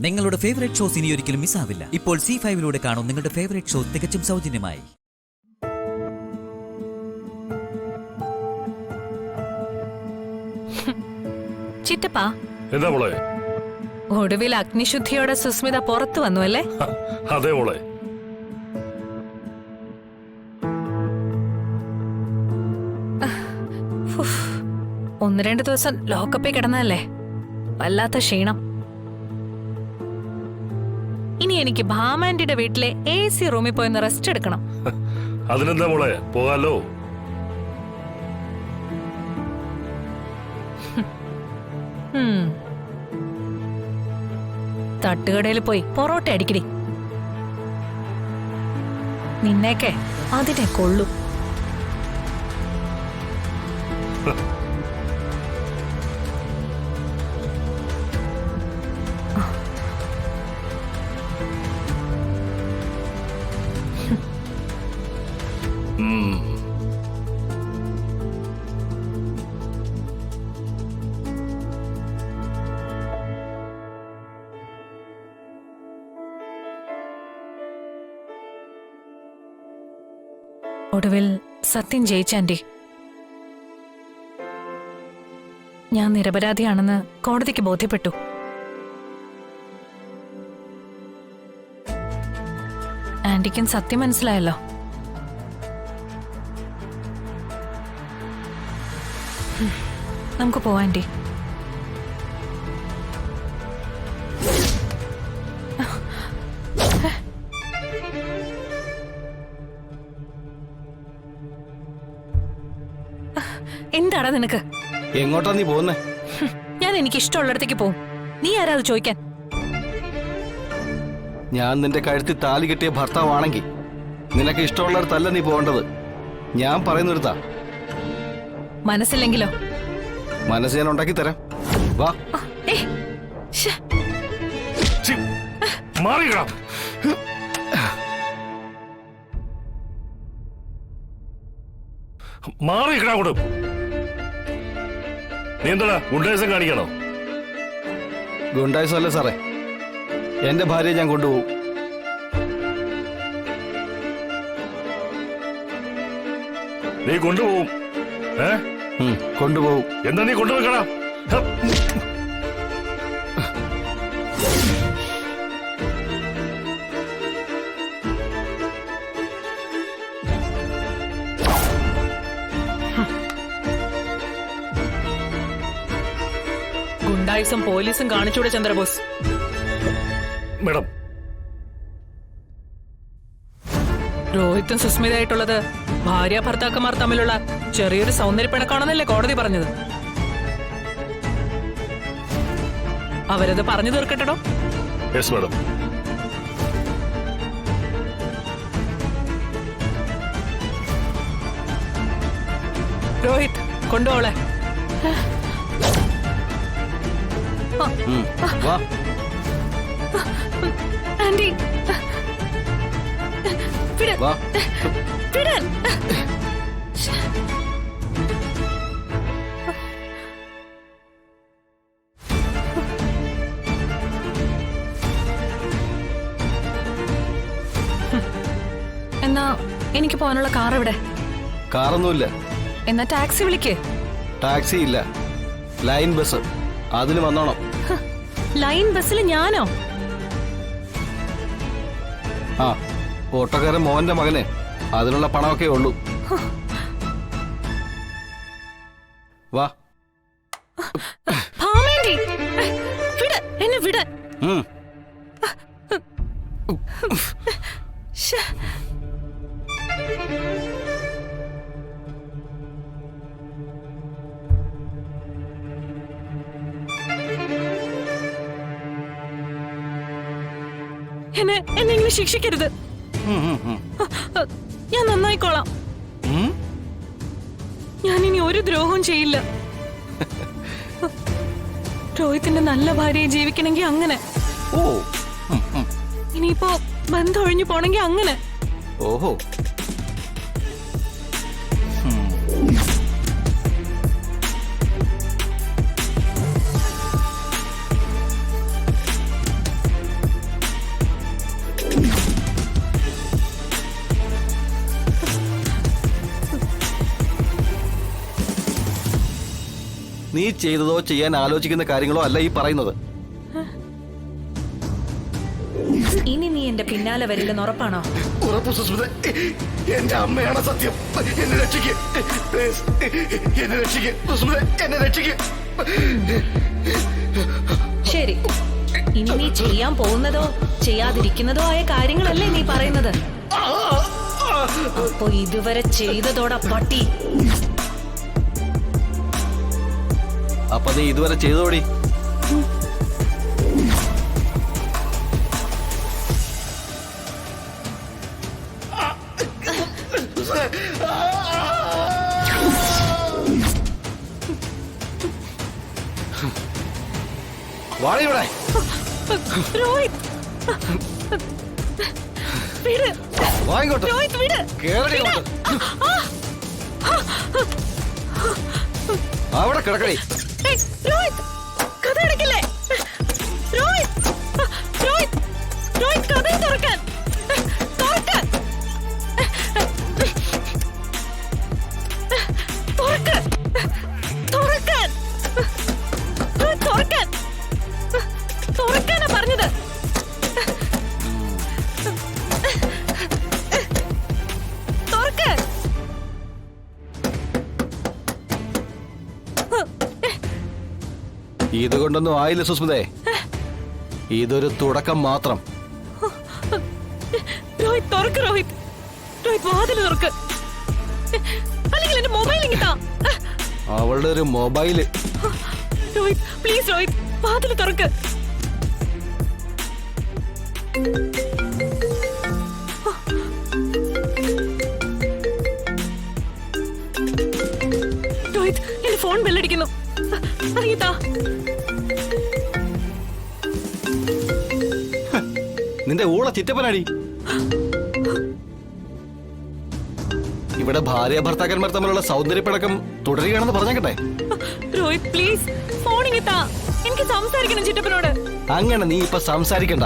നിങ്ങളുടെ favourite shows ഇനി ഒരിക്കലും മിസ്സാവില്ല. ഇപ്പോൾ C5-ലൂടെ കാണും നിങ്ങളുടെ ഫേവറേറ്റ് ഷോ തികച്ചും സൗജന്യമായി. ചിറ്റപ്പാ, എന്താ മോളെ? ഒടുവിൽ അഗ്നിശുദ്ധിയോടെ സുസ്മിത പുറത്തു വന്നു അല്ലേ? അതെ മോളെ. ഒന്ന് രണ്ട് ദിവസം ലോക്കപ്പിൽ കിടന്നതല്ലേ, വല്ലാത്ത ക്ഷീണം. ഇനി എനിക്ക് ഭാമാൻഡിയുടെ വീട്ടിലെ AC റൂമിൽ പോയി റെസ്റ്റ് എടുക്കണം. അതിനെന്താ മോളെ, പോകാലോ? തട്ടുകടയിൽ പോയി പൊറോട്ട അടിക്കടി. നിന്നേക്കെ അതിനെ കൊള്ളു. ഒടുവിൽ സത്യം ജയിച്ചാൻറ്റി. ഞാൻ നിരപരാധിയാണെന്ന് കോടതിക്ക് ബോധ്യപ്പെട്ടു. ആന്റിക്കും സത്യം മനസ്സിലായല്ലോ. നമുക്ക് പോവാം ആന്റി. എന്താടാ നിനക്ക്? എങ്ങോട്ടാ നീ പോകുന്നേ? ഞാൻ എനിക്ക് ഇഷ്ടമുള്ളിടത്തേക്ക് പോവും. നീ ആരാ അത് ചോദിക്കാൻ? ഞാൻ നിന്റെ കഴുത്തിൽ താലി കെട്ടിയ ഭർത്താവാണെങ്കിൽ നിനക്ക് ഇഷ്ടമുള്ളിടത്തല്ല നീ പോകേണ്ടത്. ഞാൻ പറയുന്നിടത്താ. മനസ്സില്ലെങ്കിലോ? മനസ്സ് ഞാൻ ഉണ്ടാക്കി തരാം. വാ. മാറിക്കടാ കൂടെ. നീ എന്താ ഗുണ്ടായസം കാണിക്കണോ? ഗുണ്ടായസം അല്ലേ സാറേ, എന്റെ ഭാര്യയെ ഞാൻ കൊണ്ടുപോകും. നീ കൊണ്ടുപോകും? കൊണ്ടുപോകും. എന്താ നീ കൊണ്ടുപോയിക്കടാ? ഗുണ്ടായിസം പോലീസും കാണിച്ചൂടെ ചന്ദ്രബോസ്? മേഡം, രോഹിത്തും സുസ്മിതയായിട്ടുള്ളത് ഭാര്യ ഭർത്താക്കന്മാർ തമ്മിലുള്ള ചെറിയൊരു സൗന്ദര്യപ്പിണക്കാണെന്നല്ലേ കോടതി പറഞ്ഞത്? അവരത് പറഞ്ഞു തീർക്കട്ടോ? Yes madam. രോഹിത്, കൊണ്ടുപോളെ. വാ. ആന്റി, വാ. വിടാൻ. എന്നാ എനിക്ക് പോകാനുള്ള കാർ എവിടെ? കാറൊന്നുമില്ല. എന്നാ ടാക്സി വിളിക്ക്. ടാക്സി ഇല്ല, ലൈൻ ബസ്. അതിന് വന്നോണം. ലൈൻ ബസ്സിൽ ഞാനോ? ആ, ഓട്ടോക്കാരൻ മോഹന്റെ മകനെ അതിനുള്ള പണമൊക്കെ ഉള്ളൂ. വാ. വിട് എന്നെ, വിട്. എന്നെ ഇങ്ങനെ ശിക്ഷിക്കരുത്. ഞാൻ നന്നായിക്കോളാം. ഞാനിനി ഒരു ദ്രോഹവും ചെയ്യില്ല. രോഹിത്തിന്റെ നല്ല ഭാര്യയെ ജീവിക്കണമെങ്കിൽ അങ്ങനെ. ഓ, ഇനിയിപ്പോ ബന്ധം ഒഴിഞ്ഞു പോണെങ്കിൽ അങ്ങനെ. ഓഹോ. നീ ചെയ്തതോ ചെയ്യാൻ ആലോചിക്കുന്ന കാര്യങ്ങളോ അല്ല ഈ പറയുന്നത്. ഇനി നീ എന്റെ പിന്നാലെ വരില്ലെന്ന് ഉറപ്പാണോ? ഉറപ്പു സുസ്മിത, എന്റെ അമ്മയാണ് സത്യം. എന്നെ രക്ഷിക്ക്, പ്ലീസ്. എന്നെ രക്ഷിക്ക് സുസ്മിത, എന്നെ രക്ഷിക്ക്. ശരി, ഇനി നീ ചെയ്യാൻ പോകുന്നതോ ചെയ്യാതിരിക്കുന്നതോ ആയ കാര്യങ്ങളല്ലേ നീ പറയുന്നത്? അപ്പോ ഇതുവരെ ചെയ്തതോടെ പട്ടി. അപ്പൊ നീ ഇതുവരെ ചെയ്തോടി. വാടിവിടെ. രോഹിത്, വിട്. വാങ്ങിക്കോട്ടെ. രോഹിത്, വിട്. കേറടി അങ്ങോട്ട്. അവിടെ കിടക്കടി. ഏയ്, രോഹിത്, കഥ അടയ്ക്കില്ലേ? രോഹിത്, രോഹിത്, രോഹിത്, കഥ തുറക്കാൻ. തുറക്ക്. തുറക്ക്. തുറക്കാൻ. തുറക്കാൻ. തുറക്കാനാ പറഞ്ഞത്. തുറക്ക്. ഇതുകൊണ്ടൊന്നും ആയില്ല സുസ്മിതേ. ഇതൊരു തുടക്കം മാത്രം. രോഹിത്, തുറക്ക്. രോഹിത്, രോഹിത്, വാതിൽ തുറക്ക്. അല്ലെങ്കിൽ എന്റെ മൊബൈൽ ഇങ്ങിട്ടാ. അവളുടെ ഒരു മൊബൈല്. രോഹിത്, പ്ലീസ് രോഹിത്, വാതിൽ തുറക്ക്. രോഹിത്, എന്റെ ഫോൺ ബെല്ലടിക്കുന്നു. അറിയത്താ. നിന്റെ ഊള ചിറ്റപ്പനാടി. ഇവിടെ ഭാര്യ ഭർത്താക്കന്മാർ തമ്മിലുള്ള സൗന്ദര്യപ്പിണക്കം തുടരുകയാണെന്ന് പറഞ്ഞേക്കട്ടെ. രോഹിത്, പ്ലീസ് ഫോൺ ഇങ്ങിത്താ. എനിക്ക് സംസാരിക്കണം ചിറ്റപ്പനോട്. അങ്ങനെ നീ ഇപ്പൊ സംസാരിക്കണ്ട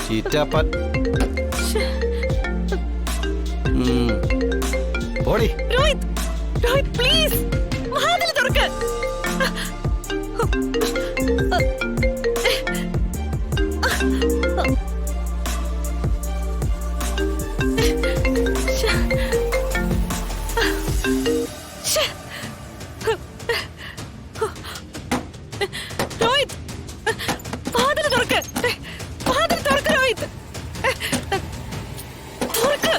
ചിറ്റപ്പൻ. ഓടി. രോഹിത്, രോഹിത്, പ്ലീസ് വാതിൽ തുറക്ക്. രോഹിത്, വാതിൽ തുറക്ക്. വാതിൽ തുറക്ക് രോഹിത്. തുറക്ക്.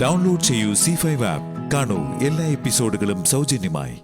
ഡൗൺലോഡ് ചെയ്യൂ C5 ആപ്പ്. കാണൂ എല്ലാ എപ്പിസോഡുകളും സൗജന്യമായി.